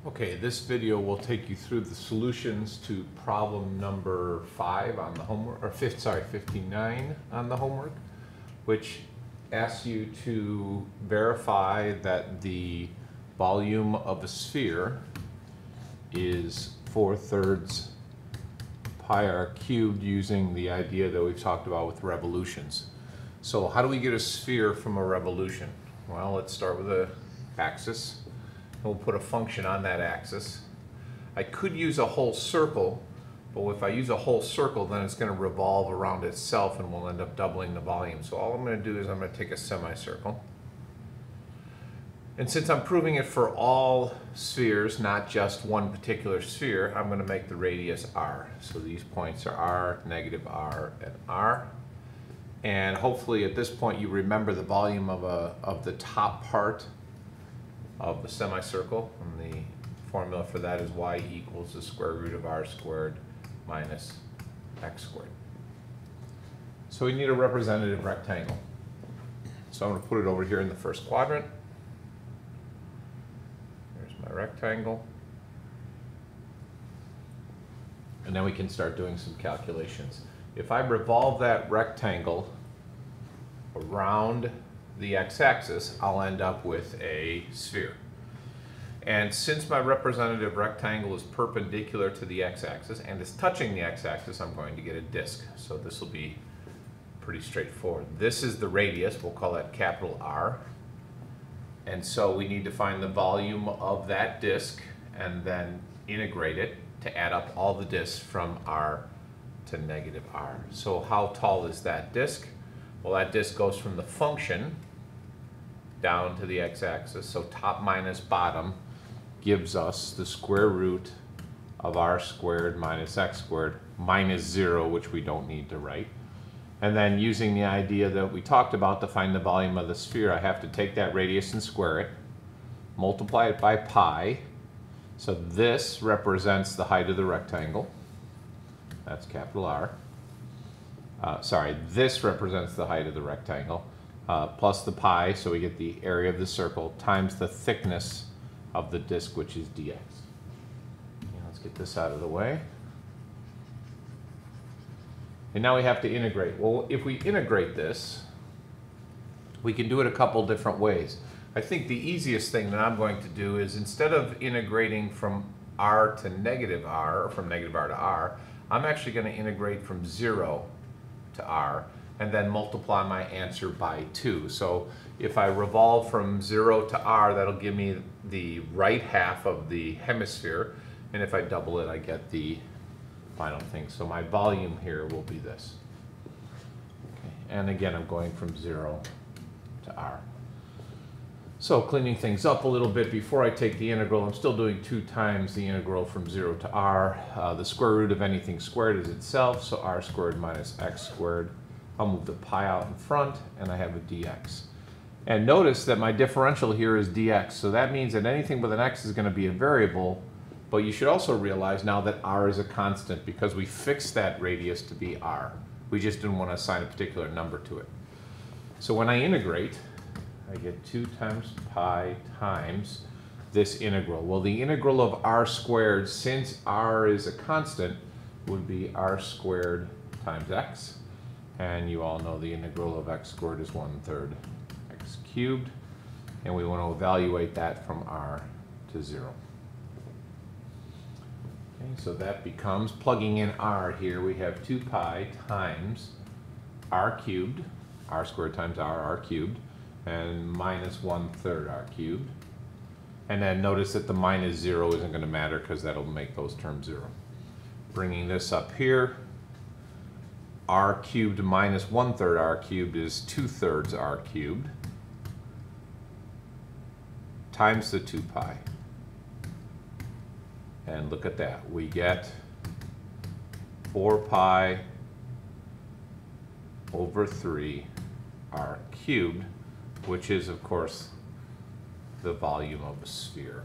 Okay, this video will take you through the solutions to problem number 5 on the homework, or 59 on the homework, which asks you to verify that the volume of a sphere is 4/3 pi r cubed using the idea that we've talked about with revolutions. So how do we get a sphere from a revolution? Well, let's start with an axis. We'll put a function on that axis. I could use a whole circle, but if I use a whole circle, then it's going to revolve around itself and we'll end up doubling the volume. So all I'm going to do is I'm going to take a semicircle. And since I'm proving it for all spheres, not just one particular sphere, I'm going to make the radius r. So these points are r, negative r, and r. And hopefully at this point you remember the volume of the top part of the semicircle, and the formula for that is y equals the square root of r squared minus x squared. So we need a representative rectangle. So I'm going to put it over here in the first quadrant. Here's my rectangle. And then we can start doing some calculations. If I revolve that rectangle around the x-axis, I'll end up with a sphere. And since my representative rectangle is perpendicular to the x-axis and is touching the x-axis, I'm going to get a disk. So this will be pretty straightforward. This is the radius, we'll call that capital R. And so we need to find the volume of that disk and then integrate it to add up all the disks from R to negative R. So how tall is that disk? Well, that disk goes from the function down to the x-axis, so top minus bottom gives us the square root of r squared minus x squared minus 0, which we don't need to write. And then using the idea that we talked about to find the volume of the sphere, I have to take that radius and square it, multiply it by pi. So this represents the height of the rectangle. That's capital R. This represents the height of the rectangle. Plus the pi, so we get the area of the circle, times the thickness of the disk, which is dx. Okay, let's get this out of the way. And now we have to integrate. Well, if we integrate this, we can do it a couple different ways. I think the easiest thing that I'm going to do is, instead of integrating from r to negative r, or from negative r to r, I'm actually going to integrate from 0 to r, and then multiply my answer by 2. So if I revolve from 0 to r, that'll give me the right half of the hemisphere, and if I double it, I get the final thing. So my volume here will be this. Okay. And again, I'm going from 0 to r. So cleaning things up a little bit, before I take the integral, I'm still doing 2 times the integral from 0 to r. The square root of anything squared is itself, so r squared minus x squared. I'll move the pi out in front, and I have a dx. And notice that my differential here is dx, so that means that anything with an x is going to be a variable, but you should also realize now that r is a constant because we fixed that radius to be r. We just didn't want to assign a particular number to it. So when I integrate, I get 2 times pi times this integral. Well, the integral of r squared, since r is a constant, would be r squared times x. And you all know the integral of x squared is 1/3 x cubed. And we want to evaluate that from r to 0. Okay, so that becomes, plugging in r here, we have 2 pi times r cubed, r squared times r cubed, and minus 1/3 r cubed. And then notice that the minus 0 isn't going to matter because that'll make those terms 0. Bringing this up here, r cubed minus 1/3 r cubed is 2/3 r cubed times the 2 pi. And look at that, we get 4 pi over 3 r cubed, which is, of course, the volume of a sphere.